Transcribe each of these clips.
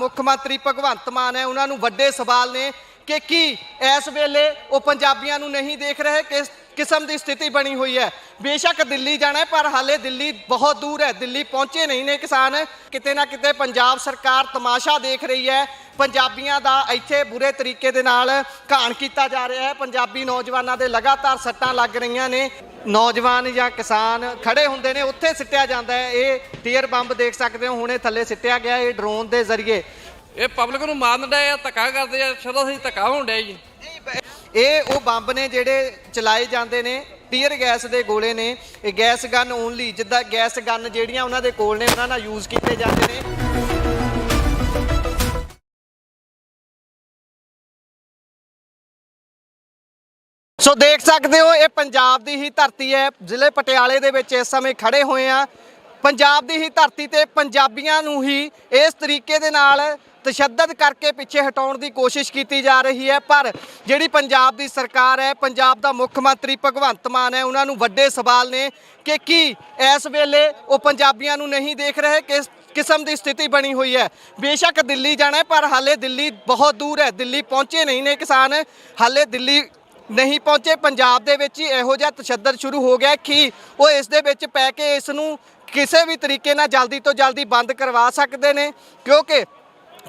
मुख मंत्री भगवंत मान है उन्होंने वड्डे सवाल ने कि इस वेले वो पंजाबियों नूं नहीं देख रहे किस किस्म की स्थिति बनी हुई है। बेशक दिल्ली जाना है पर हाले दिल्ली बहुत दूर है, दिल्ली पहुंचे नहीं ने किसान। किते ना किते पंजाब सरकार तमाशा देख रही है, पंजाबियों का इत्थे बुरे तरीके दे नाल घाण किया जा रहा है। पंजाबी नौजवानों के लगातार सट्टां लग रही ने, नौजवान या किसान खड़े होंदे ने उत्थे सिट्टिया जाता है। ये टीयर बंब देख सकते हो हुणे थल्ले सिट्टिया गया, ये ड्रोन के जरिए ਇਹ ਪਬਲਿਕ ਨੂੰ ਮਾਰਨ ਡਏ ਆ, ਧੱਕਾ ਕਰਦੇ ਆ, ਸ਼ੁਰੂ ਤੋਂ ਧੱਕਾ ਹੋਣ ਡਿਆ ਜੀ। ਇਹ ਉਹ ਬੰਬ ਨੇ ਜਿਹੜੇ ਚਲਾਏ ਜਾਂਦੇ ਨੇ, ਟੀਅਰ ਗੈਸ ਦੇ ਗੋਲੇ ਨੇ। ਇਹ ਗੈਸ ਗਨ ਓਨਲੀ, ਜਿੱਦਾਂ ਗੈਸ ਗਨ ਜਿਹੜੀਆਂ ਉਹਨਾਂ ਦੇ ਕੋਲ ਨੇ ਉਹਨਾਂ ਨਾਲ ਯੂਜ਼ ਕੀਤੇ ਜਾਂਦੇ ਨੇ। ਸੋ ਦੇਖ ਸਕਦੇ ਹੋ ਇਹ ਪੰਜਾਬ ਦੀ ਹੀ ਧਰਤੀ ਹੈ, ਜ਼ਿਲ੍ਹੇ ਪਟਿਆਲੇ ਦੇ ਵਿੱਚ ਇਸ ਸਮੇਂ ਖੜੇ ਹੋਏ ਆ। ਪੰਜਾਬ ਦੀ ਹੀ ਧਰਤੀ ਤੇ ਪੰਜਾਬੀਆਂ ਨੂੰ ਹੀ ਇਸ ਤਰੀਕੇ ਦੇ ਨਾਲ तशद्दद करके पिछे हटाने की कोशिश की जा रही है। पर जिहड़ी पंजाब की सरकार है, पंजाब का मुख मंत्री भगवंत मान है उन्होंने वड्डे सवाल ने कि इस वेले वो पंजाबियों नूं नहीं देख रहे किस किस्म की स्थिति बनी हुई है। बेशक दिल्ली जाना है पर हाले दिल्ली बहुत दूर है, दिल्ली पहुंचे नहीं ने किसान। हाले दिल्ली नहीं पहुंचे, पंजाब दे विच इहो जिहा तशद्दद शुरू हो गया कि वो इस दे विच पै के इस नूं किसी भी तरीके नाल जल्दी तो जल्दी बंद करवा सकते हैं। क्योंकि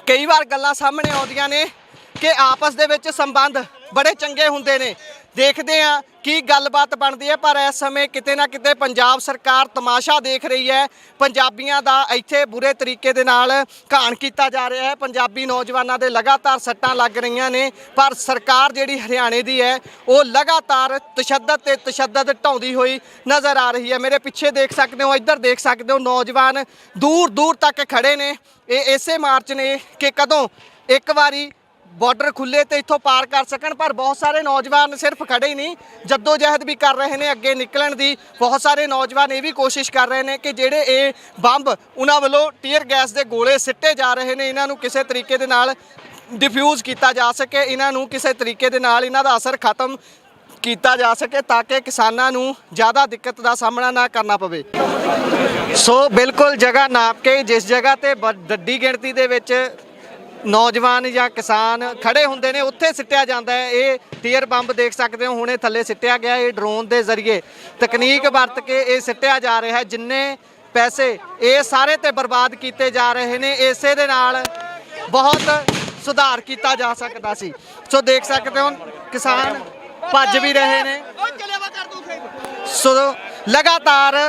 कई बार गल्लां सामने आउंदियां ने कि आपस दे विच संबंध बड़े चंगे हुंदे ने, देखते हैं कि गलबात बनती है। पर इस समय किते ना किते पंजाब सरकार तमाशा देख रही है, पंजाबियों का इत्थे बुरे तरीके दे नाल घाण किया जा रहा है। पंजाबी नौजवानों के लगातार सट्टां लग रही ने, पर सरकार जिहड़ी हरियाणे की है वो लगातार तशद्दद ते तशद्दद ढाउंदी हुई नज़र आ रही है। मेरे पिछे देख सकते हो, इधर देख सकते हो, नौजवान दूर दूर तक खड़े ने। ये इसे मार्च ने कि कदों एक बारी बॉर्डर खुले तो इतों पार कर सकन। पर बहुत सारे नौजवान सिर्फ खड़े ही नहीं, जद्दोजहद भी कर रहे हैं अगे निकलन की। बहुत सारे नौजवान ये भी कोशिश कर रहे हैं कि जेडे ये बंब उन्होंने वालों टीयर गैस के गोले सिट्टे जा रहे हैं, इन्हों किसी तरीके दे नाल डिफ्यूज़ किया जा सके, इन्हों किसी तरीके दे नाल इन्हां दा असर खत्म किया जा सके ताकि किसानों नूं ज़्यादा दिक्कत का सामना ना करना पवे। सो बिल्कुल जगह नाप के जिस जगह ते वड्डी गिणती दे विच नौजवान या किसान खड़े होंदे ने उत्थे सिट्टिया जाता है। ये टीयर बंब देख सकते हो हुणे थल्ले सिट्टिया गया, ये ड्रोन के जरिए तकनीक वरत के ये सिट्टिया जा रहा है। जिन्ने पैसे ये सारे ते बर्बाद किए जा रहे हैं, इसे दे नाल बहुत सुधार किया जा सकता सी। सो देख सकते हो किसान भज भी रहे ने। सो लगातार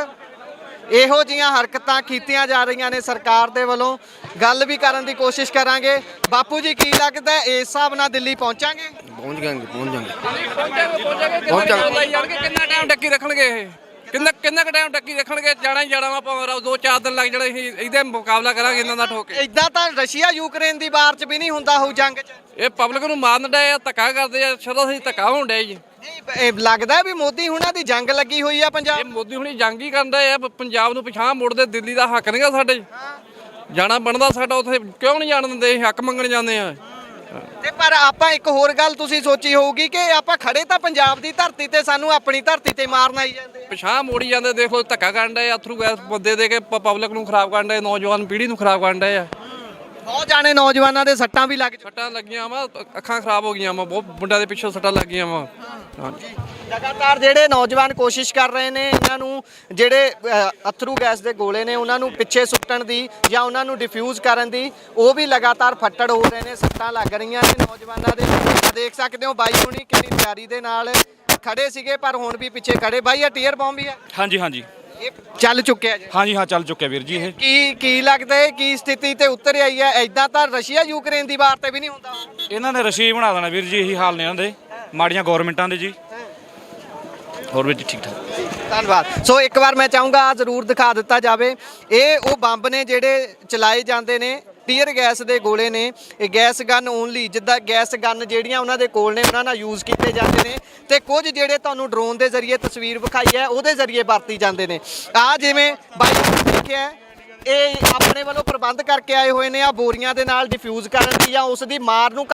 ਇਹੋ ਜਿਹੀਆਂ ਹਰਕਤਾਂ ਕੀਤੀਆਂ ਜਾ ਰਹੀਆਂ ਨੇ ਸਰਕਾਰ ਦੇ ਵੱਲੋਂ। ਗੱਲ ਵੀ ਕਰਨ ਦੀ ਕੋਸ਼ਿਸ਼ ਕਰਾਂਗੇ। ਬਾਪੂ ਜੀ ਕੀ ਲੱਗਦਾ ਇਸ ਹਿਸਾਬ ਨਾਲ ਦਿੱਲੀ ਪਹੁੰਚਾਂਗੇ? ਪਹੁੰਚ ਜਾਣਗੇ ਕਿੰਨਾ ਟਾਈਮ ਡੱਕੀ ਰੱਖਣਗੇ ਇਹ? ਕਿੰਨਾ ਕੁ ਟਾਈਮ ਡੱਕੀ ਰੱਖਣਗੇ? ਜਾਣਾ ਹੀ ਜਾਣਾ ਵਾ, ਭਾਵੇਂ 2-4 ਦਿਨ ਲੱਗ ਜਾਣੇ। ਇਹਦੇ ਮੁਕਾਬਲਾ ਕਰਾਂਗੇ ਇਹਨਾਂ ਦਾ ਠੋਕ ਕੇ। ਇਦਾਂ ਤਾਂ ਰਸ਼ੀਆ ਯੂਕਰੇਨ ਦੀ ਵਾਰ 'ਚ ਵੀ ਨਹੀਂ ਹੁੰਦਾ ਹੋਊ ਜੰਗ 'ਚ। ਇਹ ਪਬਲਿਕ ਨੂੰ ਮਾਰਨ ਡਏ ਆ, ਧੱਕਾ ਕਰਦੇ ਆ, ਸ਼ੁਰੂ ਤੋਂ ਧੱਕਾ ਹੋਣ ਡਿਆ ਜੀ। ਇਹ ਲੱਗਦਾ ਵੀ ਮੋਦੀ ਹੁਣਾਂ ਦੀ ਜੰਗ ਲੱਗੀ ਹੋਈ ਆ ਪੰਜਾਬ। ਇਹ ਮੋਦੀ ਹੁਣੀ ਜੰਗ ਹੀ ਕਰਨ ਡਏ ਆ, ਪੰਜਾਬ ਨੂੰ ਪਿਛਾਂਹ ਮੁੜਦੇ। ਦਿੱਲੀ ਦਾ ਹੱਕ ਨਹੀਂਗਾ ਸਾਡੇ, ਜਾਣਾ ਬਣਦਾ ਸਾਡਾ। ਉੱਥੇ ਕਿਉਂ ਨਹੀਂ ਜਾਣ ਦਿੰਦੇ? ਹੱਕ ਮੰਗਣ ਜਾਂਦੇ ਆ। ਤੇ ਪਰ ਆਪਾਂ ਇੱਕ ਹੋਰ ਗੱਲ ਤੁਸੀਂ ਸੋਚੀ ਹੋਊਗੀ ਕਿ ਆਪਾਂ ਖੜੇ ਤਾਂ ਪੰਜਾਬ ਦੀ ਧਰਤੀ ਤੇ, ਸਾਨੂੰ ਆਪਣੀ ਧਰਤੀ ਤੇ ਮਾਰਨ ਆਈ ਜਾਂਦੇ, ਪਿਛਾਂਹ ਮੋੜੀ ਜਾਂਦੇ। ਦੇਖ ਲਓ ਧੱਕਾ ਕਰਨ ਡਏ, ਅਥਰੂ ਗੈਸ ਬੰਦੇ ਦੇ ਕੇ ਪਬਲਿਕ ਨੂੰ ਖਰਾਬ ਕਰਨ ਡਏ, ਨੌਜਵਾਨ ਪੀੜ੍ਹੀ ਨੂੰ ਖਰਾਬ ਕਰਨ ਡਏ ਆ। ਬਹੁਤ ਜਾਣੇ ਨੌਜਵਾਨਾਂ ਦੇ ਸੱਟਾਂ ਵੀ ਲੱਗ ਸੱਟਾਂ ਲੱਗੀਆਂ ਵਾ, ਅੱਖਾਂ ਖਰਾਬ ਹੋ ਗਈਆਂ ਵਾ, ਬਹੁਤ ਮੁੰਡਿਆਂ ਦੇ ਪਿੱਛੋਂ ਸੱਟਾਂ ਲੱਗ ਗਈਆਂ ਵਾ। लगातार ਜਿਹੜੇ ਨੌਜਵਾਨ ਕੋਸ਼ਿਸ਼ ਕਰ ਰਹੇ ਨੇ ਇਹਨਾਂ ਨੂੰ ਜਿਹੜੇ ਅਥਰੂ ਗੈਸ ਦੇ ਗੋਲੇ ਨੇ ਉਹਨਾਂ ਨੂੰ ਪਿੱਛੇ ਸੁੱਟਣ ਦੀ ਜਾਂ ਉਹਨਾਂ ਨੂੰ ਡਿਫਿਊਜ਼ ਕਰਨ ਦੀ, ਉਹ ਵੀ ਲਗਾਤਾਰ ਫੱਟੜ ਹੋ ਰਹੇ ਨੇ, ਸੱਟਾਂ ਲੱਗ ਰਹੀਆਂ ਨੇ ਨੌਜਵਾਨਾਂ ਦੇ। ਦੇਖ ਸਕਦੇ ਹੋ ਬਾਈ ਹੁਣੀ ਕਿੰਨੀ ਤਿਆਰੀ ਦੇ ਨਾਲ ਖੜੇ ਸੀਗੇ, ਪਰ ਹੁਣ ਵੀ ਪਿੱਛੇ ਖੜੇ। ਬਾਈ ਇਹ ਟੀਅਰ ਬੰਬ ਵੀ ਹੈ? ਹਾਂਜੀ ਹਾਂਜੀ ਇਹ ਚੱਲ ਚੁੱਕਿਆ ਜੀ? ਹਾਂਜੀ ਹਾਂ ਚੱਲ ਚੁੱਕਿਆ ਵੀਰ ਜੀ। ਇਹ ਕੀ ਲੱਗਦਾ ਹੈ ਕੀ ਸਥਿਤੀ ਤੇ ਉਤਰ ਆਈ ਹੈ? ਇਦਾਂ ਤਾਂ ਰਸ਼ੀਆ ਯੂਕਰੇਨ ਦੀ ਵਾਰ ਤੇ ਵੀ ਨਹੀਂ ਹੁੰਦਾ। ਇਹਨਾਂ ਨੇ ਰਸ਼ੀਦ ਬਣਾ ਦੇਣਾ ਵੀਰ ਜੀ, ਇਹੀ ਹਾਲ ਨੇ ਇਹਨਾਂ ਦੇ, ਮਾੜੀਆਂ ਗੌਰਮੈਂਟਾਂ ਦੇ ਜੀ। ਹੋਰ ਵੀਰ ਜੀ ਠੀਕ ਠਾਕ, ਧੰਨਵਾਦ। ਸੋ ਇੱਕ ਵਾਰ ਮੈਂ ਚਾਹੂੰਗਾ ਜ਼ਰੂਰ ਦਿਖਾ ਦਿੱਤਾ ਜਾਵੇ। ਇਹ ਉਹ ਬੰਬ ਨੇ ਜਿਹੜੇ ਚਲਾਏ ਜਾਂਦੇ ਨੇ, टीयर गैस के गोले ने, गैस गन ओनली, जिद्दां गैस गन जिहड़ियां उन्हां दे कोल ने उन्हां नाल यूज़ किए जाते हैं। तो कुछ जिहड़े तुहानूं ड्रोन के जरिए तस्वीर विखाई है उहदे जरिए वरती जाते हैं। आ जिवें बाई देखिआ ये अपने वालों प्रबंध करके आए हुए ने, आ बोरियां दे नाल डिफ्यूज़ करन दी जां उस दी मार नूं